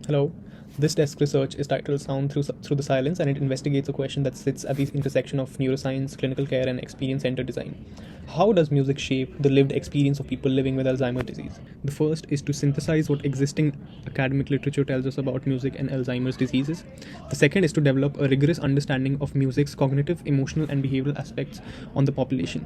Hello. This desk research is titled Sound Through the Silence, and it investigates a question that sits at the intersection of neuroscience, clinical care, and experience centered design. How does music shape the lived experience of people living with Alzheimer's disease? The first is to synthesize what existing academic literature tells us about music and Alzheimer's diseases. The second is to develop a rigorous understanding of music's cognitive, emotional, and behavioral aspects on the population.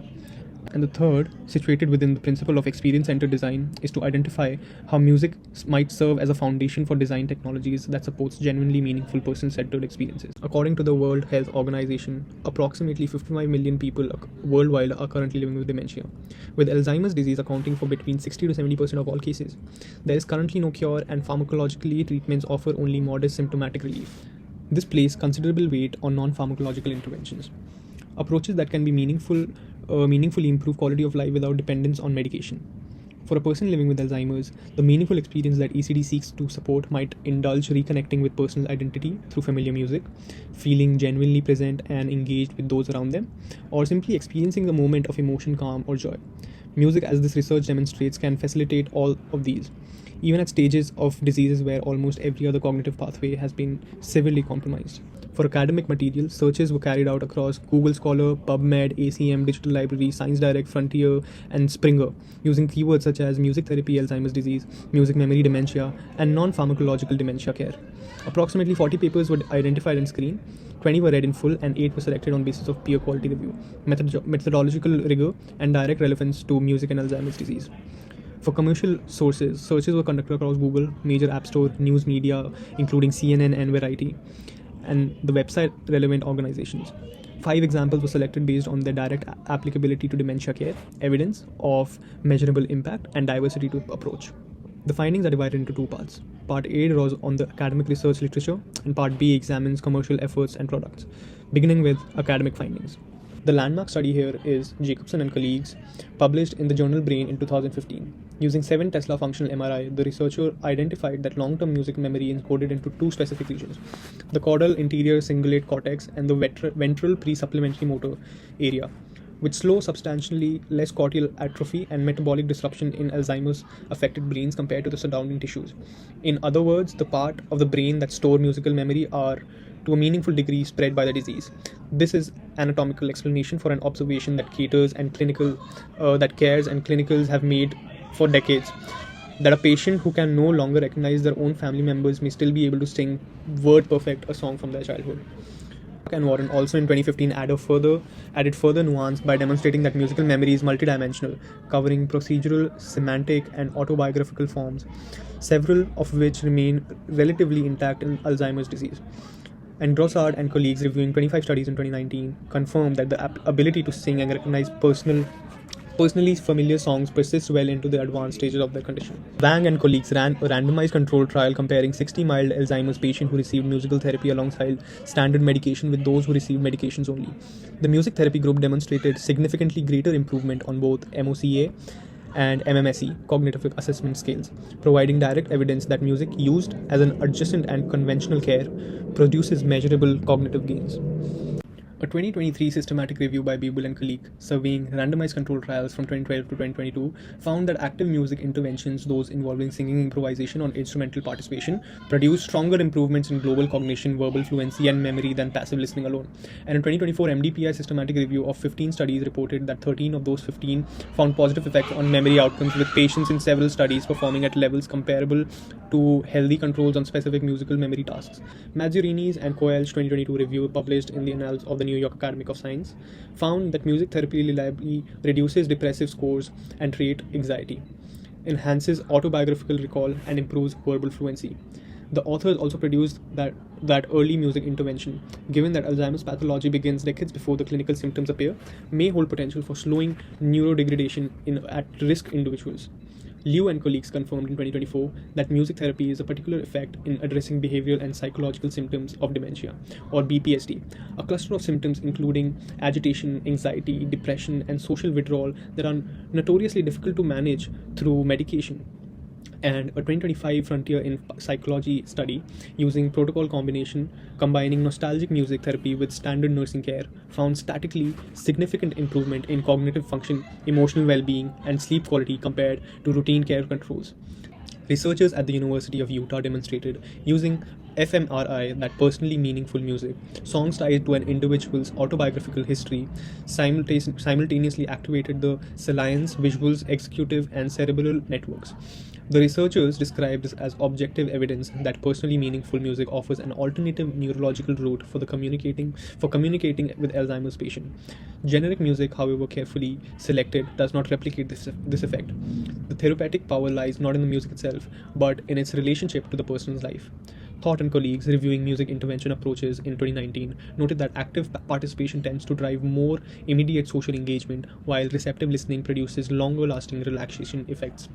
And the third, situated within the principle of experience centered design, is to identify how music might serve as a foundation for design technologies that supports genuinely meaningful person centered experiences. According to the World Health Organization, approximately 55 million people worldwide are currently living with dementia, with Alzheimer's disease accounting for between 60 to 70% of all cases. There is currently no cure, and pharmacologically, treatments offer only modest symptomatic relief. This places considerable weight on non pharmacological interventions, approaches that can be meaningfully improve quality of life without dependence on medication. For a person living with Alzheimer's, the meaningful experience that ECD seeks to support might indulge reconnecting with personal identity through familiar music, feeling genuinely present and engaged with those around them, or simply experiencing a moment of emotion, calm, or joy. Music, as this research demonstrates, can facilitate all of these, even at stages of diseases where almost every other cognitive pathway has been severely compromised. For academic material, searches were carried out across Google Scholar, PubMed, ACM, Digital Library, Science Direct, Frontier, and Springer, using keywords such as music therapy, Alzheimer's disease, music memory dementia, and non-pharmacological dementia care. Approximately 40 papers were identified and screened, 20 were read in full, and 8 were selected on basis of peer quality review, methodological rigor, and direct relevance to music and Alzheimer's disease. For commercial sources, searches were conducted across Google, major app store, news media, including CNN and Variety, and the website relevant organizations. 5 examples were selected based on their direct applicability to dementia care, evidence of measurable impact, and diversity to approach. The findings are divided into 2 parts. Part A draws on the academic research literature, and Part B examines commercial efforts and products, beginning with academic findings. The landmark study here is Jacobson and colleagues, published in the journal Brain in 2015. Using 7 Tesla functional MRI, the researcher identified that long-term music memory is encoded into 2 specific regions: the caudal interior cingulate cortex and the ventral pre-supplementary motor area, which slow substantially less cortical atrophy and metabolic disruption in Alzheimer's affected brains compared to the surrounding tissues. In other words, the part of the brain that store musical memory are to a meaningful degree spread by the disease. This is anatomical explanation for an observation that cares and clinicals have made for decades, that a patient who can no longer recognize their own family members may still be able to sing word perfect a song from their childhood. And Warren also in 2015 added further nuance by demonstrating that musical memory is multidimensional, covering procedural, semantic, and autobiographical forms, several of which remain relatively intact in Alzheimer's disease. And Drossard and colleagues, reviewing 25 studies in 2019, confirmed that the ability to sing and recognize personally familiar songs persists well into the advanced stages of their condition. Wang and colleagues ran a randomized controlled trial comparing 60 mild Alzheimer's patients who received musical therapy alongside standard medication with those who received medications only. The music therapy group demonstrated significantly greater improvement on both MOCA and MMSE cognitive assessment scales, providing direct evidence that music used as an adjacent and conventional care produces measurable cognitive gains. A 2023 systematic review by Biebel and colleague, surveying randomized controlled trials from 2012 to 2022, found that active music interventions, those involving singing improvisation or instrumental participation, produced stronger improvements in global cognition, verbal fluency, and memory than passive listening alone. And in 2024, MDPI systematic review of 15 studies reported that 13 of those 15 found positive effects on memory outcomes, with patients in several studies performing at levels comparable to healthy controls on specific musical memory tasks. Mazzurini and Coel's 2022 review, published in the Annals of the New York Academy of Science, found that music therapy reliably reduces depressive scores and trait anxiety, enhances autobiographical recall, and improves verbal fluency. The authors also produced that early music intervention, given that Alzheimer's pathology begins decades before the clinical symptoms appear, may hold potential for slowing neurodegradation in at-risk individuals. Liu and colleagues confirmed in 2024 that music therapy is a particular effect in addressing behavioral and psychological symptoms of dementia, or BPSD, a cluster of symptoms including agitation, anxiety, depression, and social withdrawal that are notoriously difficult to manage through medication. And a 2025 Frontier in Psychology study using protocol combination combining nostalgic music therapy with standard nursing care found statistically significant improvement in cognitive function, emotional well-being, and sleep quality compared to routine care controls. Researchers at the University of Utah demonstrated using fMRI that personally meaningful music, songs tied to an individual's autobiographical history, simultaneously activated the salience, visuals, executive, and cerebral networks. The researchers described this as objective evidence that personally meaningful music offers an alternative neurological route for communicating with Alzheimer's patient. Generic music, however carefully selected, does not replicate this effect. The therapeutic power lies not in the music itself, but in its relationship to the person's life. Thought and colleagues reviewing music intervention approaches in 2019 noted that active participation tends to drive more immediate social engagement, while receptive listening produces longer lasting relaxation effects,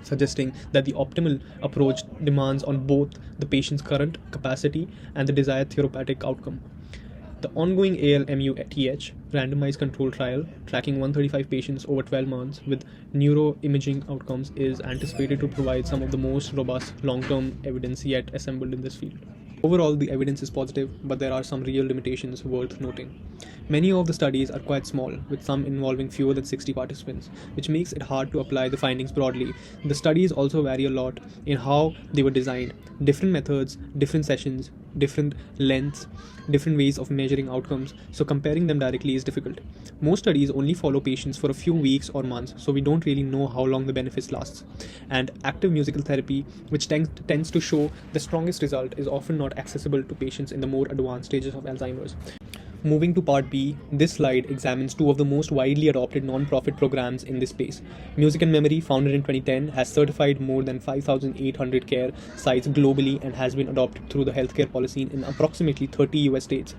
suggesting that the optimal approach demands on both the patient's current capacity and the desired therapeutic outcome. The ongoing ALMUTH randomized control trial, tracking 135 patients over 12 months with neuroimaging outcomes, is anticipated to provide some of the most robust long-term evidence yet assembled in this field. Overall, the evidence is positive, but there are some real limitations worth noting. Many of the studies are quite small, with some involving fewer than 60 participants, which makes it hard to apply the findings broadly. The studies also vary a lot in how they were designed. Different methods, different sessions, different lengths, different ways of measuring outcomes, so comparing them directly is difficult. Most studies only follow patients for a few weeks or months, so we don't really know how long the benefits lasts. And active musical therapy, which tends to show the strongest result, is often not accessible to patients in the more advanced stages of Alzheimer's. Moving to Part B, this slide examines two of the most widely adopted non-profit programs in this space. Music and Memory, founded in 2010, has certified more than 5,800 care sites globally and has been adopted through the healthcare policy in approximately 30 US states.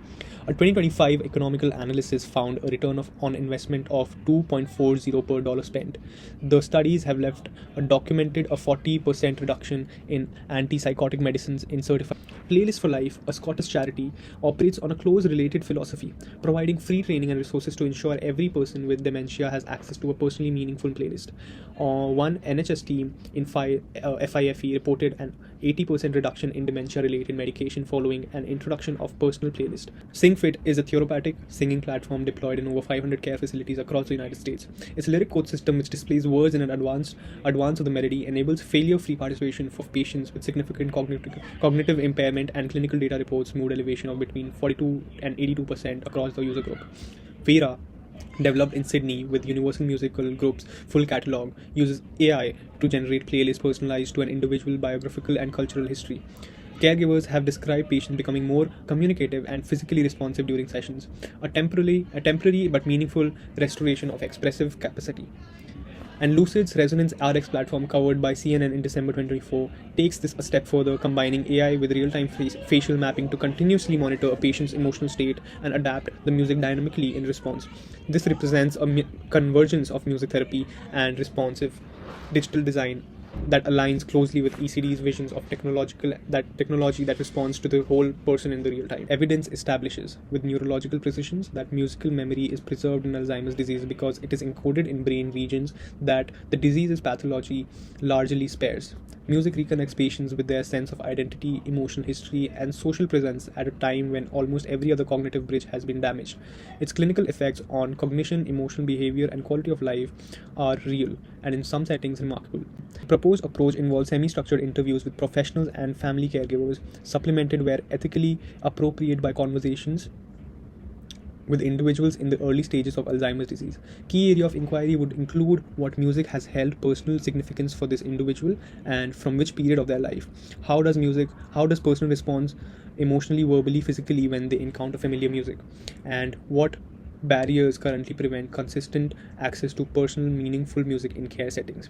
A 2025 economical analysis found a return on investment of 2.40 per dollar spent. The studies have left documented a 40% reduction in antipsychotic medicines in certified. Playlist for Life, a Scottish charity, operates on a close related philosophy, providing free training and resources to ensure every person with dementia has access to a personally meaningful playlist. One NHS team in FIFE reported an 80% reduction in dementia-related medication following an introduction of personal playlist. SingFit is a therapeutic singing platform deployed in over 500 care facilities across the United States. Its lyric code system, which displays words in an advance of the melody, enables failure-free participation for patients with significant cognitive impairment, and clinical data reports mood elevation of between 42 and 82% across the user group. Vera, developed in Sydney with Universal Musical Group's full catalogue, uses AI to generate playlists personalized to an individual biographical and cultural history. Caregivers have described patients becoming more communicative and physically responsive during sessions, a temporary but meaningful restoration of expressive capacity. And Lucid's Resonance RX platform, covered by CNN in December 2024, takes this a step further, combining AI with real-time facial mapping to continuously monitor a patient's emotional state and adapt the music dynamically in response. This represents a convergence of music therapy and responsive digital design that aligns closely with ECD's visions of technology that responds to the whole person in the real time. Evidence establishes with neurological precisions that musical memory is preserved in Alzheimer's disease because it is encoded in brain regions that the disease's pathology largely spares. Music reconnects patients with their sense of identity, emotional history, and social presence at a time when almost every other cognitive bridge has been damaged. Its clinical effects on cognition, emotional behavior, and quality of life are real and in some settings remarkable. The proposed approach involves semi-structured interviews with professionals and family caregivers, supplemented where ethically appropriate by conversations with individuals in the early stages of Alzheimer's disease. Key area of inquiry would include what music has held personal significance for this individual and from which period of their life. How does person respond emotionally, verbally, physically when they encounter familiar music? And what barriers currently prevent consistent access to personal, meaningful music in care settings?